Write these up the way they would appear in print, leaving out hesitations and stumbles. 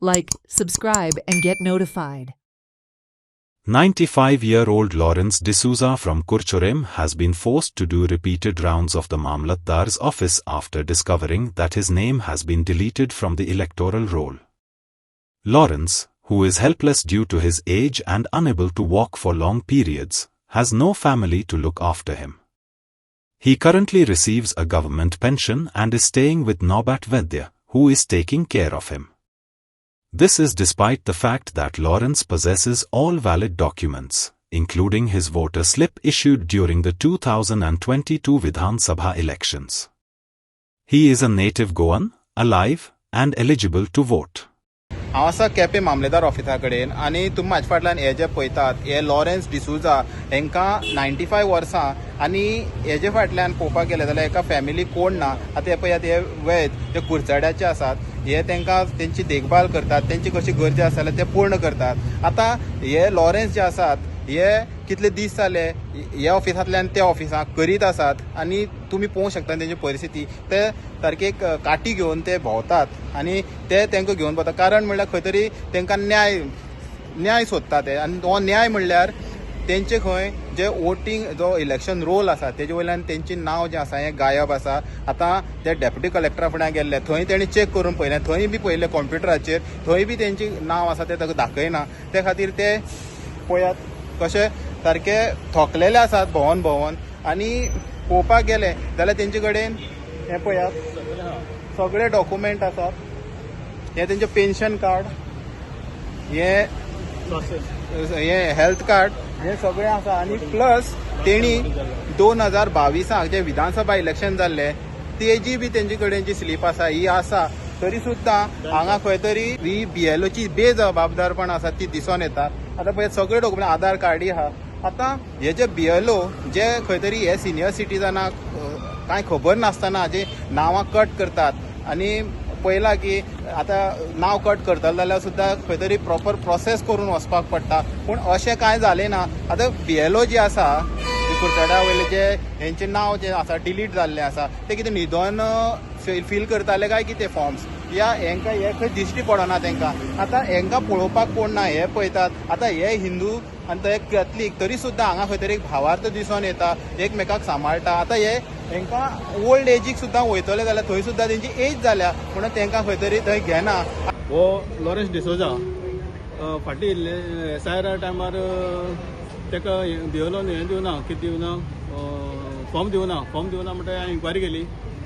Like, subscribe, and get notified. 95-year-old Lawrence D'Souza from Kurchorem has been forced to do repeated rounds of the Mamlatdar's office after discovering that his name has been deleted from the electoral roll. Lawrence, who is helpless due to his age and unable to walk for long periods, has no family to look after him. He currently receives a government pension and is staying with Nobat Vedya, who is taking care of him. This is despite the fact that Lawrence possesses all valid documents, including his voter slip issued during the 2022 Vidhan Sabha elections. He is a native Goan, alive, and eligible to vote. हांव आसा केपें मामलेदार ऑफिसा कडेन आनी तुमी म्हाजे फाटल्यान हे जे पळयतात हे लॉरेन्स डिसूजा हांकां 95 वर्सां आनी हेजे फाटल्यान पळोवपाक गेले जाल्यार एका फॅमिली कोण ना. आतां हे पळयात हे वैद जे कुर्चाड्याचे आसात हे तांकां तेंची देखभाल करतात, तेंची कशी गरजा आसा जाल्यार ते पूर्ण करतात. आतां हे लॉरेन्स जे आसात हे कितले दीस जाले ह्या ऑफिसांतल्यान त्या ऑफिसाक करीत आसात आनी तुमी पळोवंक शकता तेंची परिस्थिती. ते सारकें काटी घेवन ते भोंवतात आनी ते तांकां घेवन भोंवतात. कारण म्हणल्यार खंय तरी तांकां न्याय सोदता ते. आनी हो न्याय म्हणल्यार तेंचे खंय जे वोटींग जो इलेक्शन रोल आसा तेजे वयल्यान तेंचें नांव जें आसा हें गायब आसा. आतां ते डेप्युटी कलेक्टरा फुड्यान गेल्ले, थंय तेणी चॅक करून पळयलें, थंय बी पळयलें कॉम्प्युटराचेर, थंय बी तेंचें नांव आसा तें ताका दाखयना. ते खातीर ते पळयात कशे सारके थोकलेले आसात भोंवन आनी पळोवपाक गेले जाल्यार तेंचे कडेन हे पळयात सगळे डॉक्युमेंट आसात. हे तेंचे पेन्शन कार्ड, हे हेल्थ कार्ड, हे सगळे आसा. आनी प्लस तेणी 2022 जे विधानसभा इलेक्शन जाल्ले तेजी बी तेंचे कडेन जी स्लीप आसा ही आसा. तरी सुद्दां हांगा खंय तरी ही BLOची बेजबाबदारपण आसा ती दिसून येता. आतां पळय सगळे डॉक्युमेंट आधार कार्डूय आहा. आतां हे जे BLO जे खंय तरी हे सिनियर सिटीजनाक कांय खबर नासतना जे नांवां कट करतात आनी पळयलां की आतां नांव कट करतले जाल्यार सुद्दां खंय तरी प्रॉपर प्रोसेस करून वचपाक पडटा. पूण अशें कांय जालें ना. आतां BLO जी आसा कुर्चाड्या वयले जे हेंचें नांव जें आसा डिलीट जाल्लें आसा ते कितें न्हिदोन फील करताले काय कितें फॉर्म्स या हेंकां हे खंय दिश्टी पडना तेंकां. आतां हेंकां पळोवपाक कोण ना हे पळयतात. आतां हे हिंदू आनी तो एक कॅथलीक तरी सुद्दां हांगा खंय तरी एक भावार्थ दिसून येता, एकमेकाक सांबाळटा. आतां हे हेंकां ओल्ड एजीक सुद्दां वयतले जाल्यार थंय सुद्दां तेंची एज जाल्या म्हणून तेंकां खंय तरी थंय घेना. हो लॉरेन्स डिसोजा फाटी SIR टायमार ताका BLOन हें दिवना, कितें दिवना, फॉर्म दिवना म्हणटा हांवें इन्क्वायरी केली.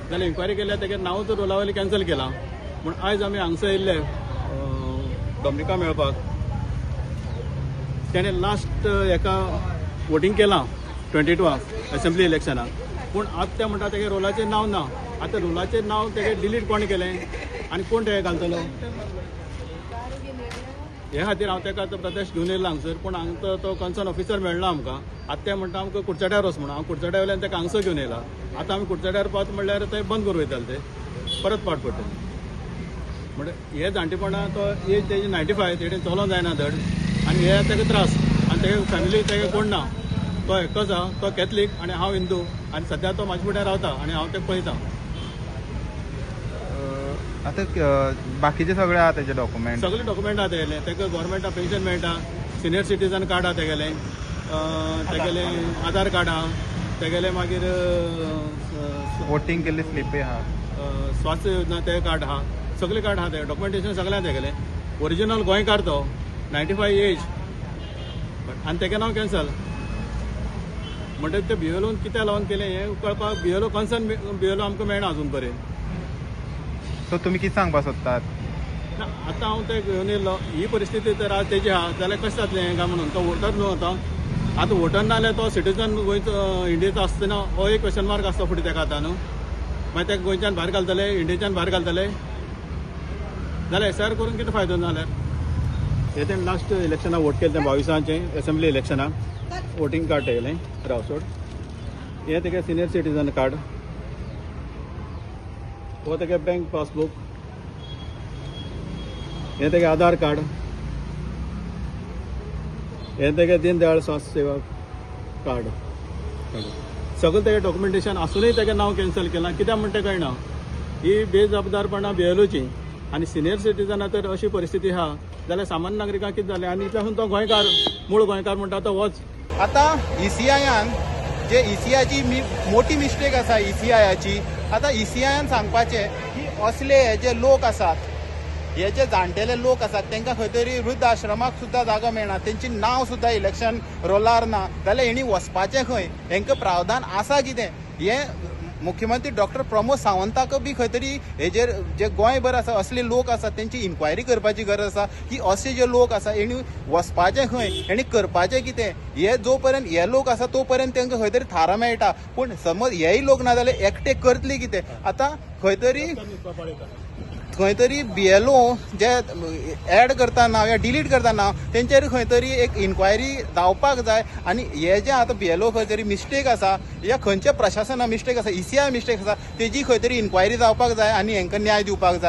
जाल्यार इन्क्वायरी केल्यार तेगे नांव तर रोला वयलें कॅन्सल केलां. पूण आयज आमी हांगसर येयल्ले डॉमिनिका मेळपाक. तेणें लास्ट हेका वोटींग केलां 22 असेंब्ली इलेक्शनाक. पूण आतां ते म्हणटा तेगे रोलाचेर नांव ना. आतां रोलाचेर नांव तेगे डिलीट कोण केलें आनी कोण तेगे घालतलो हे खातीर हांव तेका प्रदेश घेवन येयला हांगसर. पूण हांगा तो कन्सर्न ऑफिसर मेळना आमकां. आतां ते म्हणटा आमकां कुर्चाड्यार वच म्हणून. हांव कुर्चाड्या वयल्यान तेका हांगसर घेवन येयला. आतां आमी कुर्चाड्यार पावता म्हणल्यार थंय बंद करून वयताले ते परत पावट पडटले. म्हणजे हे जाणटेपणा तो एज तेजी 95 तेणें चलोवंक जायना धड. आनी हे तेका त्रास आनी तेगे फॅमिली तेगे कोण ना. तो एकच आहा, तो कॅथलीक आनी हांव हिंदू. आनी सद्या तो म्हाजे फुड्यान रावता आनी हांव तेका पळयतां. आतां बाकीचे सगळे आहा तेजे डॉक्युमेंट, सगळे डॉक्युमेंट आहा तेगेले. तेका गव्हर्मेंटा पेन्शन मेळटा, सिनियर सिटीजन कार्ड आहा तेगेलें, तेगेलें आधार कार्ड आहा, तेगेलें मागीर वोटींग केल्ली स्लिपय आहा, स्वास्थ्य योजना ते कार्ड आहा. सगळे कार्ड आहा ते डॉक्युमेंटेशन सगळ्यां तेगेलें. ओरिजिनल गोंयकार तो 95 एज आनी तेगे नांव कॅन्सल म्हणटा. ते BLOन कित्या लागून केलें हें कळपाक BLO कन्सर्न BLO आमकां मेळना अजून पर्यंत. सो तुमी कितें सांगपाक सोदतात? आतां हांव ते घेवन येयल्लो. ही परिस्थिती तर आज तेजी आहा जाल्यार कशें जातलें हें काय म्हणून. तो वोटर न्हू आतां वोटर ना जाल्यार तो सिटीजन गोंयचो इंडियेचो आसतना हो एक क्वेश्चन मार्क आसता फुडें तेका आतां न्हू. मागीर तेका गोंयच्यान भायर घालतले, इंडियेच्यान भायर घालतले जाल्यार SIR करून कितें फायदो जाल्यार. हे तेणें लास्ट इलेक्शनाक वोट केलें तें 22 असेंब्ली इलेक्शनाक वोटींग कार्ड तेगेलें रावसोड. हे तेगे सिनियर सिटीजन कार्ड, हो तेगे बँक पासबुक, हे तेगे आधार कार्ड, हे तेगे दीनदयाळ स्वास्थ्य सेवा कार्ड. सगळें तेगे डॉक्युमेंटेशन आसूनय तेगे नांव कॅन्सल केलां. कित्याक म्हणटा कळना. ही बेजबाबदारपणां BLOची. आनी सिनियर सिटीजनां तर अशी परिस्थिती आहा जाल्यार सामान्य नागरिकांक कितें जालें आनी इतल्यासून तो गोंयकार मूळ गोंयकार म्हणटा तो होच. आता ECIयान जे ECIची मोठी मिस्टेक आसा ECIयाची, आता ECIयान सांगपाचें की असले हे जे लोक आसात, हे जे जाणटेले लोक आसात तांकां खंय तरी वृद्ध आश्रमाक सुद्दां जागो मेळना, तेंची नांव सुद्दां इलेक्शन रोलार ना, जाल्यार हेणी वचपाचें खंय, हेंकां प्रावधान आसा कितें हें मुख्यमंत्री डॉक्टर प्रमोद सावंताक बी खंय तरी हेजेर जे गोंयभर आसा असले लोक आसात तेंची इन्क्वायरी करपाची गरज आसा की असे जे लोक आसा हेणी वचपाचें खंय, हेणी करपाचें कितें. हे जो पर्यंत हे लोक आसा तो पर्यंत तांकां खंय तरी थारो मेळटा, पूण समज हेय लोक ना जाल्यार एकटे करतले कितें. आतां खंय तरी BLO जे ऍड करता नाव या डिलीट करता नाव तेंचेर खंय तरी एक इन्क्वायरी जावपाक जाय. आनी हे जे आतां BLO खंय तरी मिस्टेक आसा या खंयच्या प्रशासना मिस्टेक आसा, ECI मिस्टेक आसा, तेजी खंय तरी इन्क्वायरी जावपाक जाय आनी हांकां न्याय दिवपाक जाय.